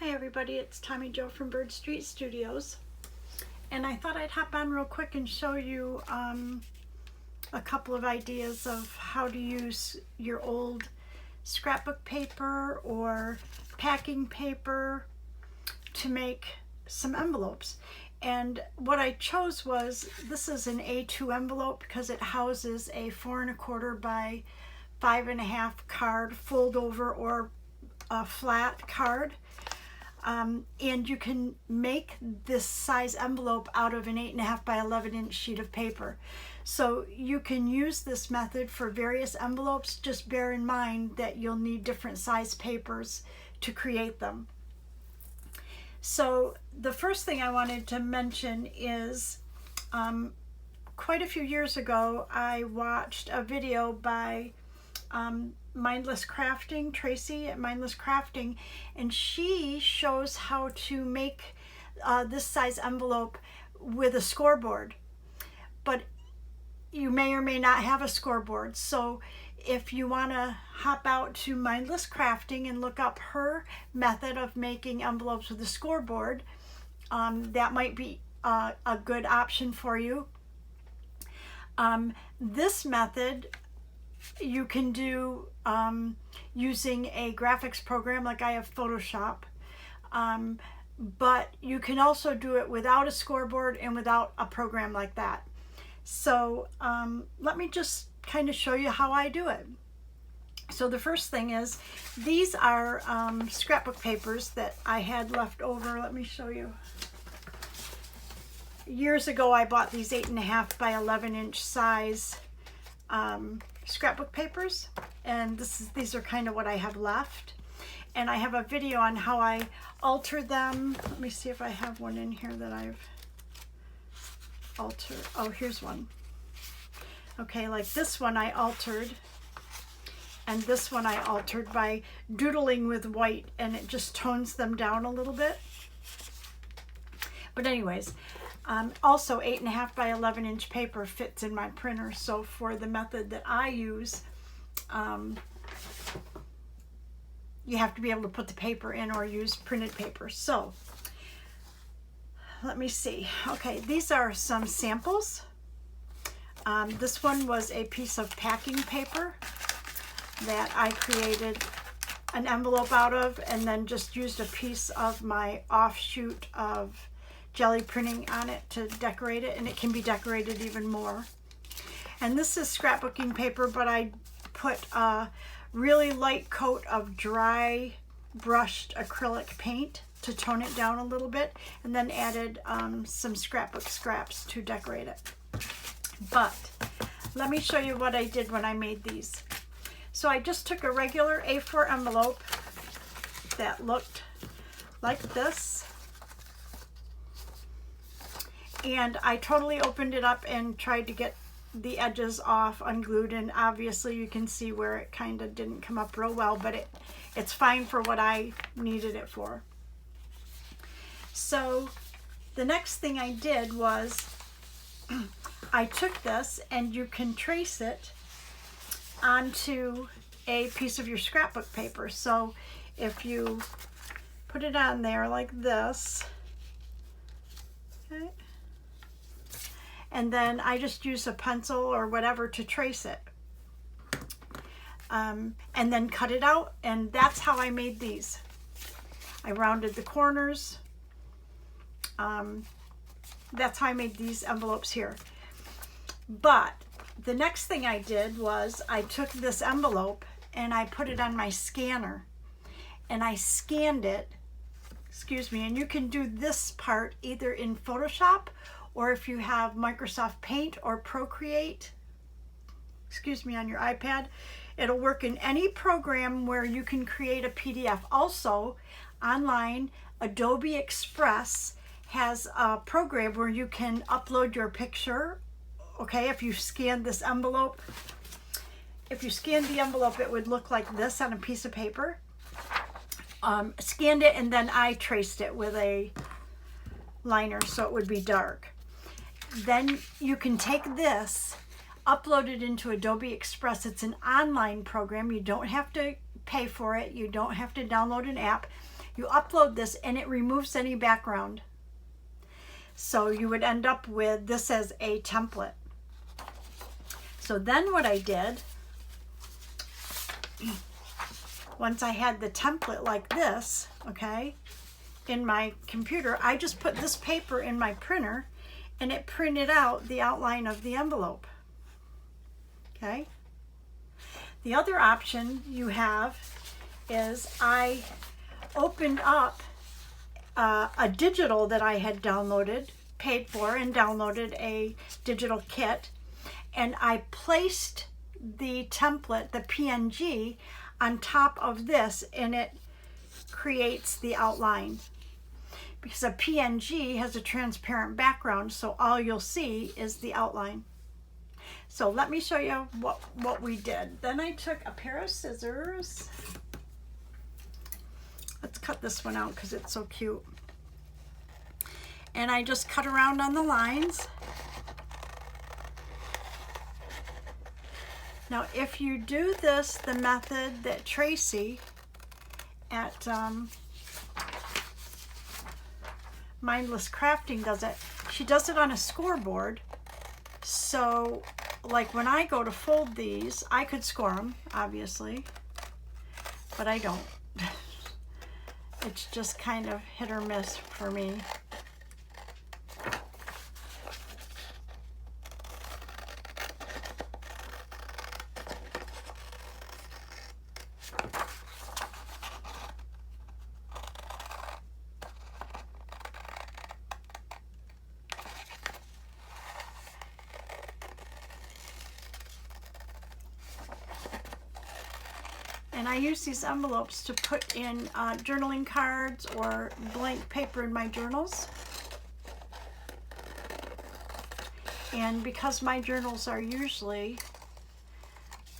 Hi everybody, it's Tommy Jo from Bird Street Studios, and I thought I'd hop on real quick and show you a couple of ideas of how to use your old scrapbook paper or packing paper to make some envelopes. And what I chose was, this is an A2 envelope because it houses a 4 1/4 by 5 1/2 card, fold over or a flat card. And you can make this size envelope out of an 8 1/2 by 11 inch sheet of paper. So you can use this method for various envelopes. Just bear in mind that you'll need different size papers to create them. So the first thing I wanted to mention is quite a few years ago I watched a video by Mindless Crafting, Tracy at Mindless Crafting, and she shows how to make this size envelope with a scoreboard. But you may or may not have a scoreboard, so if you want to hop out to Mindless Crafting and look up her method of making envelopes with a scoreboard, that might be a good option for you. This method you can do using a graphics program like I have Photoshop, but you can also do it without a scoreboard and without a program like that. So let me just kind of show you how I do it. So the first thing is, these are scrapbook papers that I had left over. Let me show you. Years ago I bought these 8 1/2 by 11 inch size scrapbook papers, and these are kind of what I have left, and I have a video on how I alter them. Let me see if I have one in here that I've altered. Oh, here's one. Okay, like this one I altered, and this one I altered by doodling with white, and it just tones them down a little bit. But anyways, also 8 1/2 by 11 inch paper fits in my printer. So for the method that I use, you have to be able to put the paper in or use printed paper. So let me see. Okay, these are some samples. This one was a piece of packing paper that I created an envelope out of, and then just used a piece of my offshoot of jelly printing on it to decorate it, and it can be decorated even more. And this is scrapbooking paper, but I put a really light coat of dry brushed acrylic paint to tone it down a little bit, and then added some scrapbook scraps to decorate it. But let me show you what I did when I made these. So I just took a regular A4 envelope that looked like this, and I totally opened it up and tried to get the edges off, unglued, and obviously you can see where it kind of didn't come up real well, but it's fine for what I needed it for. So the next thing I did was I took this, and you can trace it onto a piece of your scrapbook paper. So if you put it on there like this, okay, and then I just use a pencil or whatever to trace it, and then cut it out, and that's how I made these. I rounded the corners. That's how I made these envelopes here. But the next thing I did was I took this envelope and I put it on my scanner, and I scanned it, and you can do this part either in Photoshop, or if you have Microsoft Paint or Procreate, on your iPad, it'll work in any program where you can create a PDF. Also, online, Adobe Express has a program where you can upload your picture. Okay, if you scan this envelope, if you scanned the envelope, it would look like this on a piece of paper. Scanned it, and then I traced it with a liner so it would be dark. Then you can take this, upload it into Adobe Express. It's an online program. You don't have to pay for it. You don't have to download an app. You upload this and it removes any background. So you would end up with this as a template. So then what I did, once I had the template like this, okay, in my computer, I just put this paper in my printer and it printed out the outline of the envelope. Okay. The other option you have is I opened up a digital that I had downloaded, paid for, and downloaded a digital kit, and I placed the template, the PNG, on top of this, and it creates the outline. Because a PNG has a transparent background, so all you'll see is the outline. So let me show you what we did. Then I took a pair of scissors. Let's cut this one out because it's so cute. And I just cut around on the lines. Now, if you do this the method that Tracy at Mindless Crafting does it, she does it on a scoreboard. So, like when I go to fold these, I could score them, obviously, but I don't. It's just kind of hit or miss for me. And I use these envelopes to put in journaling cards or blank paper in my journals. And because my journals are usually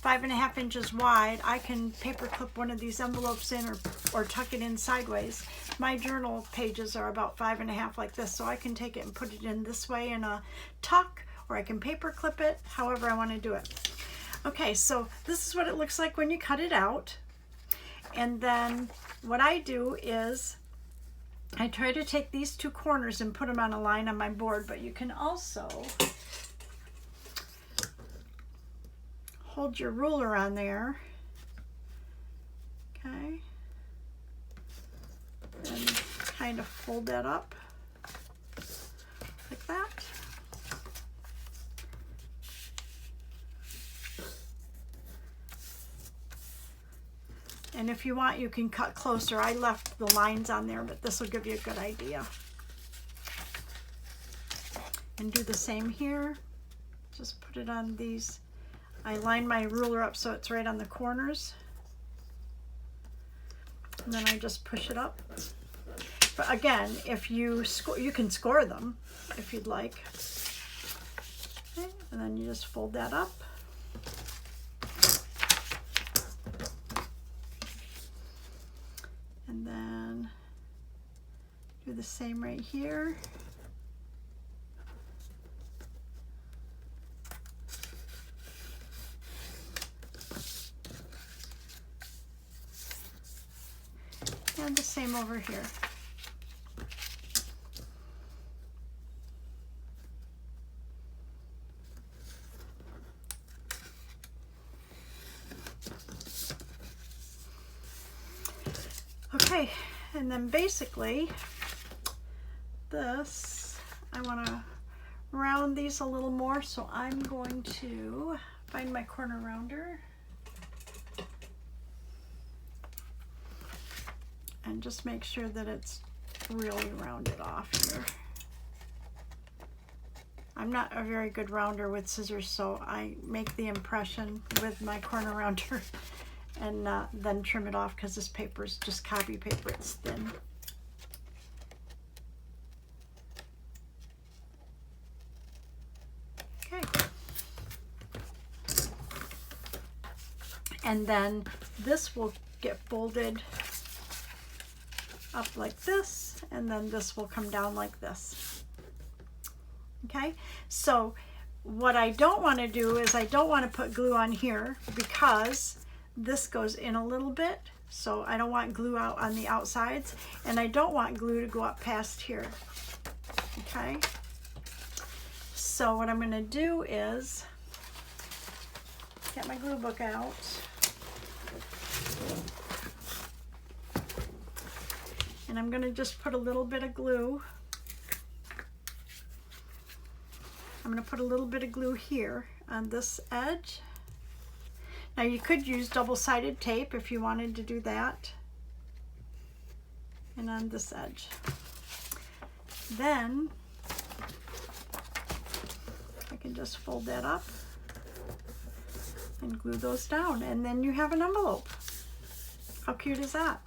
5.5 inches wide, I can paper clip one of these envelopes in or tuck it in sideways. My journal pages are about 5.5 like this, so I can take it and put it in this way in a tuck, or I can paper clip it, however I want to do it. Okay, so this is what it looks like when you cut it out. And then what I do is I try to take these two corners and put them on a line on my board, but you can also hold your ruler on there, okay, and kind of fold that up like that. And if you want, you can cut closer. I left the lines on there, but this will give you a good idea. And do the same here. Just put it on these. I line my ruler up so it's right on the corners. And then I just push it up. But again, if you can score them if you'd like. Okay, and then you just fold that up. And then do the same right here. And the same over here. Okay, and then basically this, I want to round these a little more, so I'm going to find my corner rounder and just make sure that it's really rounded off here. I'm not a very good rounder with scissors, so I make the impression with my corner rounder and then trim it off because this paper is just copy paper, it's thin. Okay. And then this will get folded up like this, and then this will come down like this. Okay, so what I don't want to do is I don't want to put glue on here because this goes in a little bit, So I don't want glue out on the outsides, and I don't want glue to go up past here. Okay. So what I'm going to do is get my glue book out. And I'm going to just put a little bit of glue. I'm going to put a little bit of glue here on this edge. Now you could use double-sided tape if you wanted to do that. And on this edge. Then I can just fold that up and glue those down, and then you have an envelope. How cute is that?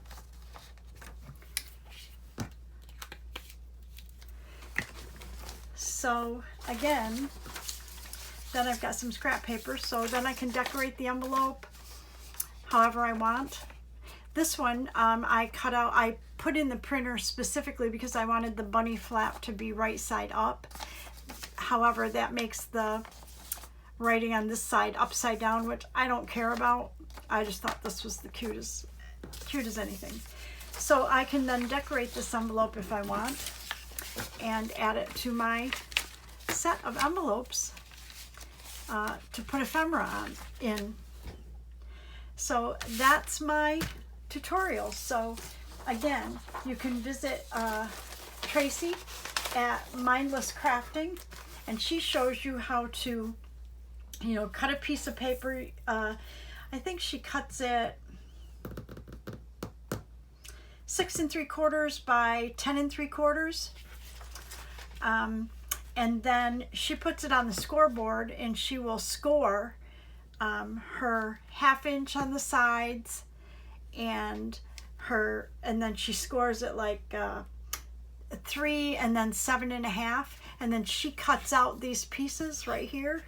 So again, then I've got some scrap paper, so then I can decorate the envelope however I want. This one I cut out, I put in the printer specifically because I wanted the bunny flap to be right side up. However, that makes the writing on this side upside down, which I don't care about. I just thought this was the cute as anything. So I can then decorate this envelope if I want and add it to my set of envelopes to put ephemera in. So that's my tutorial. So again, you can visit Tracy at Mindless Crafting, and she shows you how to, you know, cut a piece of paper. I think she cuts it 6 3/4 by 10 3/4. And then she puts it on the scoreboard, and she will score her 1/2 inch on the sides, and then she scores it like 3 and then 7 1/2, and then she cuts out these pieces right here,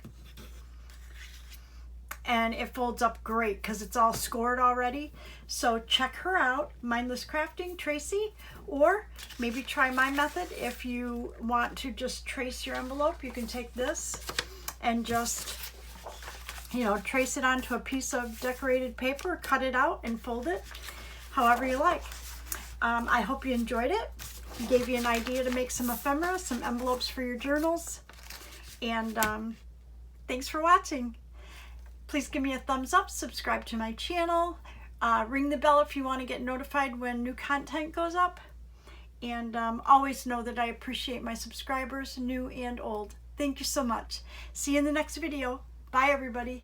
and it folds up great because it's all scored already. So check her out, Mindless Crafting, Tracy, or maybe try my method. If you want to just trace your envelope, you can take this and just, you know, trace it onto a piece of decorated paper, cut it out and fold it however you like. I hope you enjoyed it. Gave you an idea to make some ephemera, some envelopes for your journals, and thanks for watching. Please give me a thumbs up, subscribe to my channel, ring the bell if you want to get notified when new content goes up, and always know that I appreciate my subscribers, new and old. Thank you so much. See you in the next video. Bye, everybody.